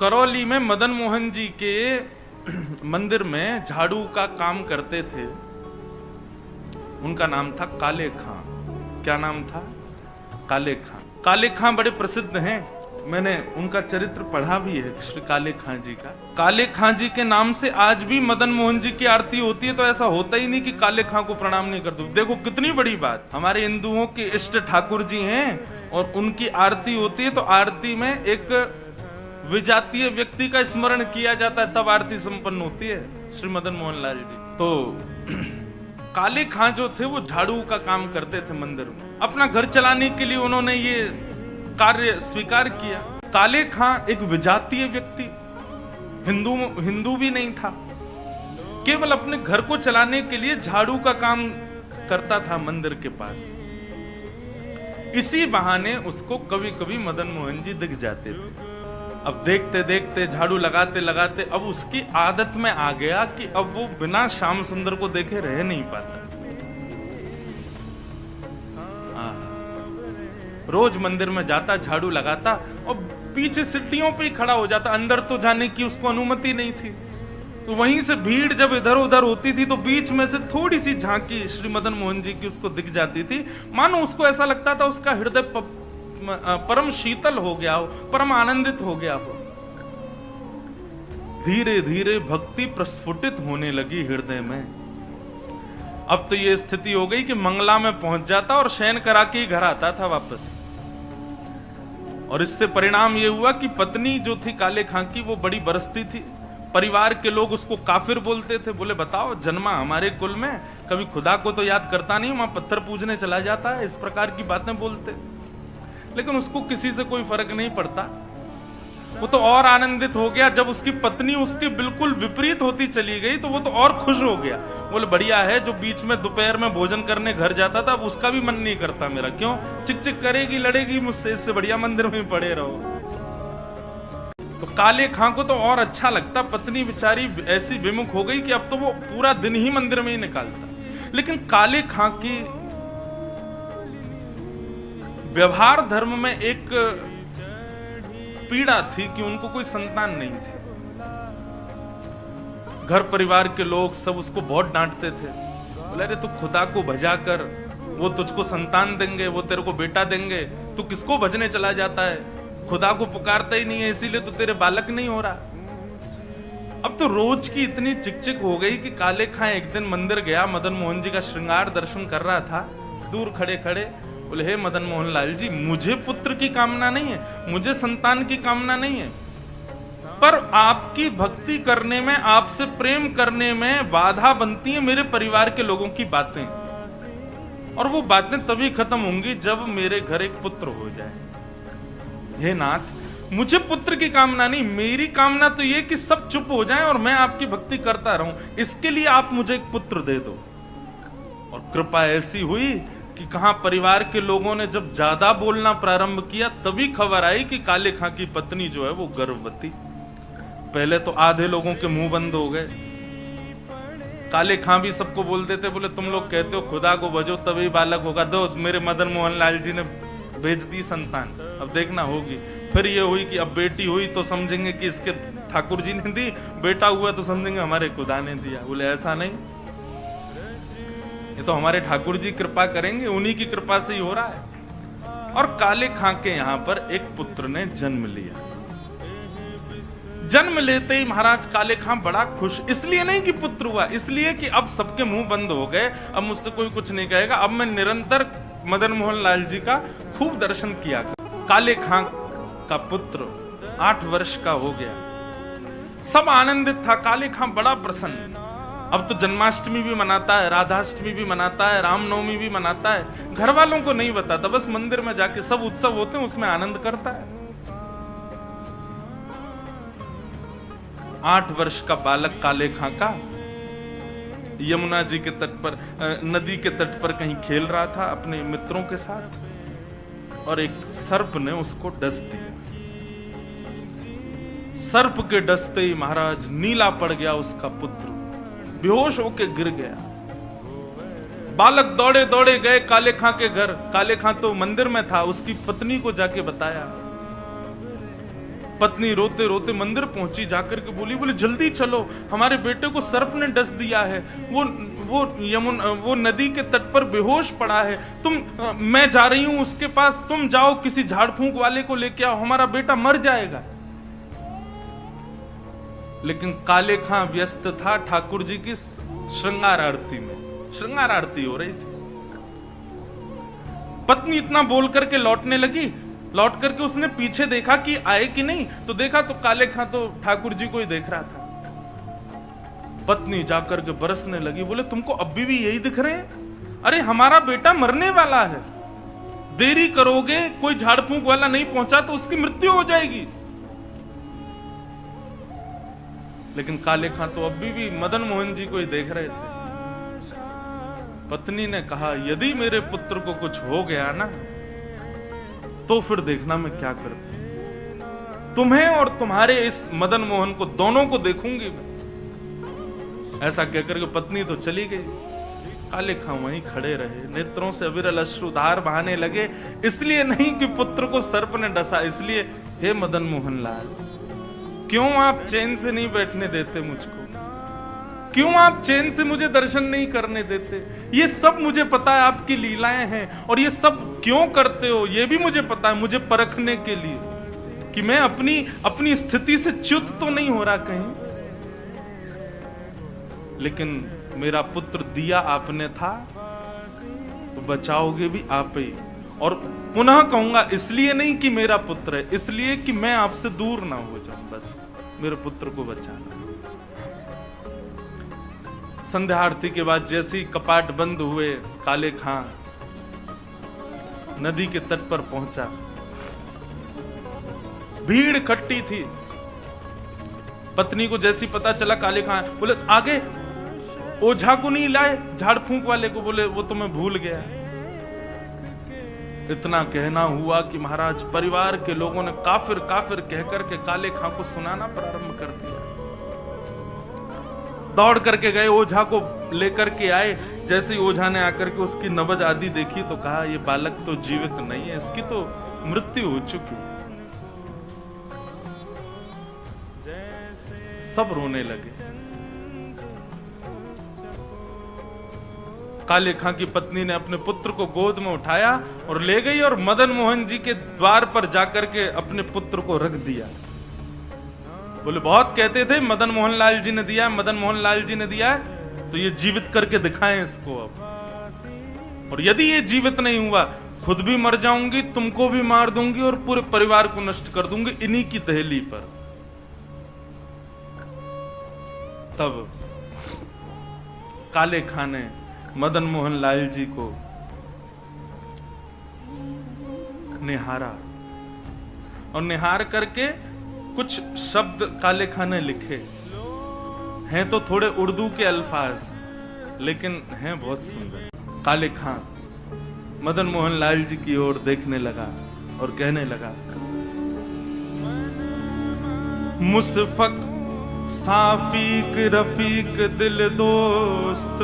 करौली में मदन मोहन जी के मंदिर में झाड़ू का काम करते थे। उनका नाम था काले खां। क्या नाम था? काले खां। काले खां बड़े प्रसिद्ध हैं, मैंने उनका चरित्र पढ़ा भी है, श्री काले खां जी का। काले खां जी के नाम से आज भी मदन मोहन जी की आरती होती है, तो ऐसा होता ही नहीं कि काले खां को प्रणाम नहीं करते। देखो कितनी बड़ी बात, हमारे हिंदुओं के इष्ट ठाकुर जी हैं और उनकी आरती होती है, तो आरती में एक विजातीय व्यक्ति का स्मरण किया जाता है, तब आरती संपन्न होती है। श्री मदन मोहन लाल जी तो काले खां जो थे वो झाड़ू का काम करते थे मंदिर में। अपना घर चलाने के लिए उन्होंने ये कार्य स्वीकार किया। काले खां एक विजातीय व्यक्ति, हिंदू भी नहीं था, केवल अपने घर को चलाने के लिए झाड़ू का काम करता था मंदिर के पास। इसी बहाने उसको कभी कभी मदन मोहन जी दिख जाते थे। अब देखते देखते झाड़ू लगाते लगाते अब उसकी आदत में आ गया कि अब वो बिना श्याम सुंदर को देखे रह नहीं पाता। रोज मंदिर में जाता, झाड़ू लगाता और पीछे सीढ़ियों पे ही खड़ा हो जाता। अंदर तो जाने की उसको अनुमति नहीं थी, तो वहीं से भीड़ जब इधर उधर होती थी तो बीच में से थोड़ी सी झांकी श्री मदन मोहन जी की उसको दिख जाती थी। मानो उसको ऐसा लगता था उसका हृदय परम शीतल हो गया हो, परम आनंदित हो गया हो। धीरे धीरे भक्ति प्रस्फुटित होने लगी हृदय में। अब तो ये स्थिति हो गई कि मंगला में पहुंच जाता और शयन करा के ही घर आता था वापस। और इससे परिणाम ये हुआ कि पत्नी जो थी काले खां की वो बड़ी बरसती थी। परिवार के लोग उसको काफिर बोलते थे। बोले बताओ, जन्मा हमारे कुल में, कभी खुदा को तो याद करता नहीं, वहां पत्थर पूजने चला जाता है, इस प्रकार की बातें बोलते। लेकिन उसको किसी से कोई फर्क नहीं पड़ता। वो तो और आनंदित हो गया जब उसकी पत्नी उसके बिल्कुल विपरीत होती चली गई, तो वो तो और खुश हो गया। बोले बढ़िया है, जो बीच में दोपहर में भोजन करने घर जाता था अब उसका भी मन नहीं करता मेरा। क्यों? चिक चिक करेगी, लड़ेगी मुझसे, इससे बढ़िया मंदिर में पड़े रहो। तो काले खां को तो और अच्छा लगता, पत्नी बेचारी ऐसी विमुख हो गई कि अब तो वो पूरा दिन ही मंदिर में ही निकालता। लेकिन काले खां की व्यवहार धर्म में एक पीड़ा थी कि उनको कोई संतान नहीं थी। घर परिवार के लोग सब उसको बहुत डांटते थे। बोले अरे तू खुदा को भजा कर, वो तुझको संतान देंगे, वो तेरे को बेटा देंगे, तू किसको भजने चला जाता है? खुदा को पुकारता ही नहीं है, इसीलिए तो तेरे बालक नहीं हो रहा। अब तो रोज की इतनी चिकचिक हो गई कि काले खां एक दिन मंदिर गया, मदन मोहन जी का श्रृंगार दर्शन कर रहा था। दूर खड़े खड़े बोले हे मदन मोहन लाल जी, मुझे पुत्र की कामना नहीं है, मुझे संतान की कामना नहीं है, पर आपकी भक्ति करने में, आपसे प्रेम करने में बाधा बनती है मेरे परिवार के लोगों की बातें, और वो बातें तभी खत्म होंगी जब मेरे घर एक पुत्र हो जाए। हे नाथ, मुझे पुत्र की कामना नहीं, मेरी कामना तो ये कि सब चुप हो जाएं और मैं आपकी भक्ति करता रहूं। इसके लिए आप मुझे एक पुत्र दे दो। और कृपा ऐसी हुई कि कहां परिवार के लोगों ने जब ज्यादा बोलना प्रारंभ किया, तभी खबर आई कि काले खां की पत्नी जो है वो गर्भवती। पहले तो आधे लोगों के मुंह बंद हो गए। काले खां भी सबको बोल देते, बोले तुम लोग कहते हो खुदा को भजो तभी बालक होगा, दो मेरे मदन मोहन लाल जी ने भेज दी संतान, अब देखना होगी। फिर ये हुई कि अब बेटी हुई तो समझेंगे कि इसके ठाकुर जी ने दी, बेटा हुआ तो समझेंगे हमारे खुदा ने दिया। बोले ऐसा नहीं, ये तो हमारे ठाकुर जी कृपा करेंगे, उन्हीं की कृपा से ही हो रहा है। और काले खां के यहां पर एक पुत्र ने जन्म लिया। जन्म लेते ही महाराज काले खां बड़ा खुश, इसलिए नहीं कि पुत्र हुआ, इसलिए कि अब सबके मुंह बंद हो गए, अब मुझसे कोई कुछ नहीं कहेगा, अब मैं निरंतर मदन मोहन लाल जी का खूब दर्शन किया। काले खां का पुत्र 8 वर्ष का हो गया, सब आनंदित था। काले खां बड़ा प्रसन्न, अब तो जन्माष्टमी भी मनाता है, राधाष्टमी भी मनाता है, रामनवमी भी मनाता है। घर वालों को नहीं बताता, बस मंदिर में जाके सब उत्सव होते हैं उसमें आनंद करता है। 8 वर्ष का बालक काले खां का यमुना जी के तट पर, नदी के तट पर कहीं खेल रहा था अपने मित्रों के साथ, और एक सर्प ने उसको डस दिया। सर्प के डसते ही महाराज नीला पड़ गया उसका पुत्र, बेहोश होके गिर गया। बालक दौड़े दौड़े गए काले खां के घर। काले खां तो मंदिर में था, उसकी पत्नी को जाके बताया। पत्नी रोते रोते मंदिर पहुंची, जाकर के बोले जल्दी चलो, हमारे बेटे को सर्प ने डस दिया है, वो नदी के तट पर बेहोश पड़ा है, मैं जा रही हूं उसके पास, तुम जाओ किसी झाड़ फूंक वाले को लेके आओ, हमारा बेटा मर जाएगा। लेकिन काले खां व्यस्त था ठाकुर जी की श्रृंगार आरती में, श्रृंगार आरती हो रही थी। पत्नी इतना बोल करके लौटने लगी, लौट करके उसने पीछे देखा कि आए कि नहीं, तो देखा तो काले खां तो ठाकुर जी को ही देख रहा था। पत्नी जाकर के बरसने लगी, बोले तुमको अभी भी यही दिख रहे हैं? अरे हमारा बेटा मरने वाला है, देरी करोगे, कोई झाड़ फूंक वाला नहीं पहुंचा तो उसकी मृत्यु हो जाएगी। लेकिन काले खां तो अभी भी मदन मोहन जी को ही देख रहे थे। पत्नी ने कहा यदि मेरे पुत्र को कुछ हो गया ना तो फिर देखना मैं क्या करती, तुम्हें और तुम्हारे इस मदन मोहन को दोनों को देखूंगी मैं। ऐसा कहकर के पत्नी तो चली गई, काले खां वहीं खड़े रहे, नेत्रों से अविरल अश्रुधार बहाने लगे, इसलिए नहीं कि पुत्र को सर्प ने डसा, इसलिए हे मदन मोहन लाल, क्यों आप चैन से नहीं बैठने देते मुझको, क्यों आप चैन से मुझे दर्शन नहीं करने देते? ये सब मुझे पता है आपकी लीलाएं हैं, और ये सब क्यों करते हो ये भी मुझे पता है, मुझे परखने के लिए कि मैं अपनी स्थिति से च्युत तो नहीं हो रहा कहीं। लेकिन मेरा पुत्र दिया आपने था तो बचाओगे भी आप ही, और पुनः कहूंगा इसलिए नहीं कि मेरा पुत्र है, इसलिए कि मैं आपसे दूर ना हो जाऊं, बस मेरे पुत्र को बचाना। संध्या आरती के बाद जैसे ही कपाट बंद हुए, काले खां नदी के तट पर पहुंचा। भीड़ इकट्ठी थी। पत्नी को जैसी पता चला, काले खां बोले आगे ओझा को नहीं लाए, झाड़ फूंक वाले को, बोले वो तो मैं भूल गया। इतना कहना हुआ कि महाराज परिवार के लोगों ने काफिर काफिर कहकर के काले खां को सुनाना प्रारंभ कर दिया। दौड़ करके गए, ओझा को लेकर के आए। जैसे ही ओझा ने आकर के उसकी नब्ज आदि देखी तो कहा ये बालक तो जीवित नहीं है, इसकी तो मृत्यु हो चुकी। सब रोने लगे। काले खां की पत्नी ने अपने पुत्र को गोद में उठाया और ले गई और मदन मोहन जी के द्वार पर जाकर के अपने पुत्र को रख दिया। बोले बहुत कहते थे मदन मोहन लाल जी ने दिया, मदन मोहन लाल जी ने दिया है, तो ये जीवित करके दिखाएं इसको अब। और यदि ये जीवित नहीं हुआ, खुद भी मर जाऊंगी, तुमको भी मार दूंगी और पूरे परिवार को नष्ट कर दूंगी इन्हीं की दहली पर। तब काले खां ने मदन मोहन लाल जी को निहारा और निहार करके कुछ शब्द काले खां ने लिखे हैं, तो थोड़े उर्दू के अल्फाज, लेकिन हैं बहुत सुंदर। काले खां मदन मोहन लाल जी की ओर देखने लगा और कहने लगा, मुसफक साफीक रफीक दिल दोस्त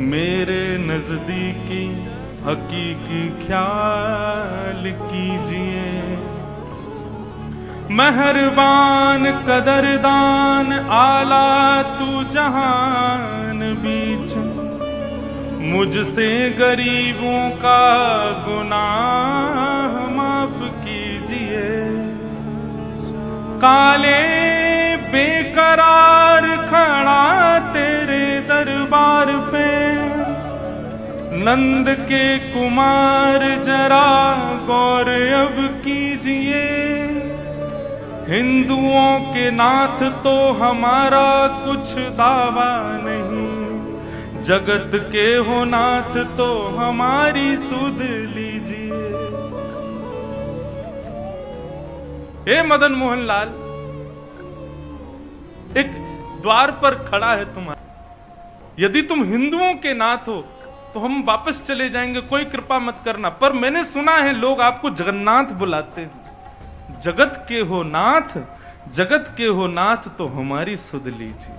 मेरे नजदीकी हकीकी ख्याल कीजिए, मेहरबान कदरदान आला तू जहान बीच, मुझसे गरीबों का गुनाह माफ कीजिए। काले बेकरार खड़ा तेरे दरबार पे, नंद के कुमार जरा गौर अब कीजिए। हिंदुओं के नाथ तो हमारा कुछ दावा नहीं, जगत के हो नाथ तो हमारी सुध लीजिए। हे मदन मोहन लाल, एक द्वार पर खड़ा है तुम्हारा, यदि तुम हिंदुओं के नाथ हो तो हम वापस चले जाएंगे, कोई कृपा मत करना। पर मैंने सुना है लोग आपको जगन्नाथ बुलाते हैं। जगत के हो नाथ, जगत के हो नाथ तो हमारी सुध लीजिए।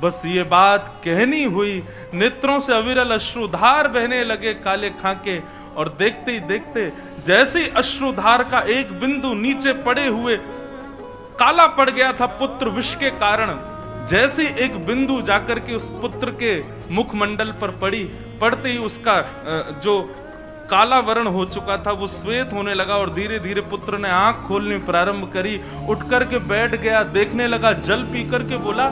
बस ये बात कहनी हुई, नेत्रों से अविरल अश्रुधार बहने लगे काले खां के, और देखते ही देखते जैसे ही अश्रुधार का एक बिंदु नीचे पड़े हुए काला पड़ गया था पुत्र विष के कारण, जैसे एक बिंदु जाकर के उस पुत्र के मुखमंडल पर पड़ी, पड़ते ही उसका जो काला वर्ण हो चुका था वो श्वेत होने लगा और धीरे धीरे पुत्र ने आंख खोलनी प्रारंभ करी, उठ करके बैठ गया, देखने लगा, जल पी करके बोला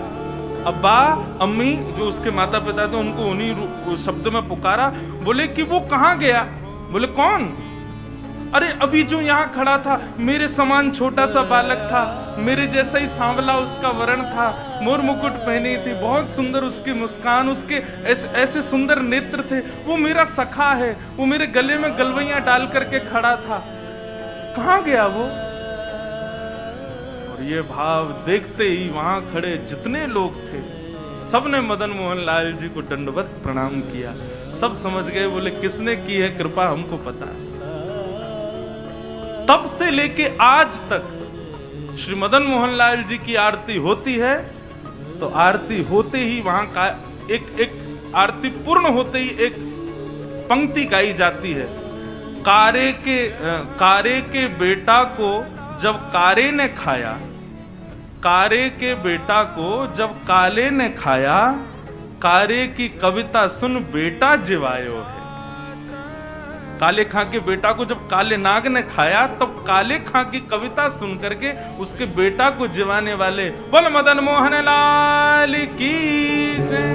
अब्बा अम्मी, जो उसके माता पिता थे उनको उन्हीं शब्द में पुकारा। बोले कि वो कहाँ गया? बोले कौन? अरे अभी जो यहाँ खड़ा था मेरे समान छोटा सा बालक था, मेरे जैसा ही सांवला उसका वर्ण था, मोर मुकुट पहनी थी, बहुत सुंदर उसकी मुस्कान, उसके ऐसे सुंदर नेत्र थे, वो मेरा सखा है, वो मेरे गले में गलवैयां डाल करके खड़ा था, कहाँ गया वो? और ये भाव देखते ही वहां खड़े जितने लोग थे सबने मदन मोहन लाल जी को दंडवत प्रणाम किया। सब समझ गए, बोले किसने की है कृपा हमको पता है। तब से लेके आज तक श्री मदन मोहन लाल जी की आरती होती है तो आरती होते ही वहां का एक आरती पूर्ण होते ही एक पंक्ति गाई जाती है। कारे के बेटा को जब कारे ने खाया, कारे के बेटा को जब काले ने खाया, कारे की कविता सुन बेटा जिवायो है। काले खां के बेटा को जब काले नाग ने खाया तब काले खां की कविता सुन करके उसके बेटा को जिवाने वाले बोल मदन मोहन लाल की जय।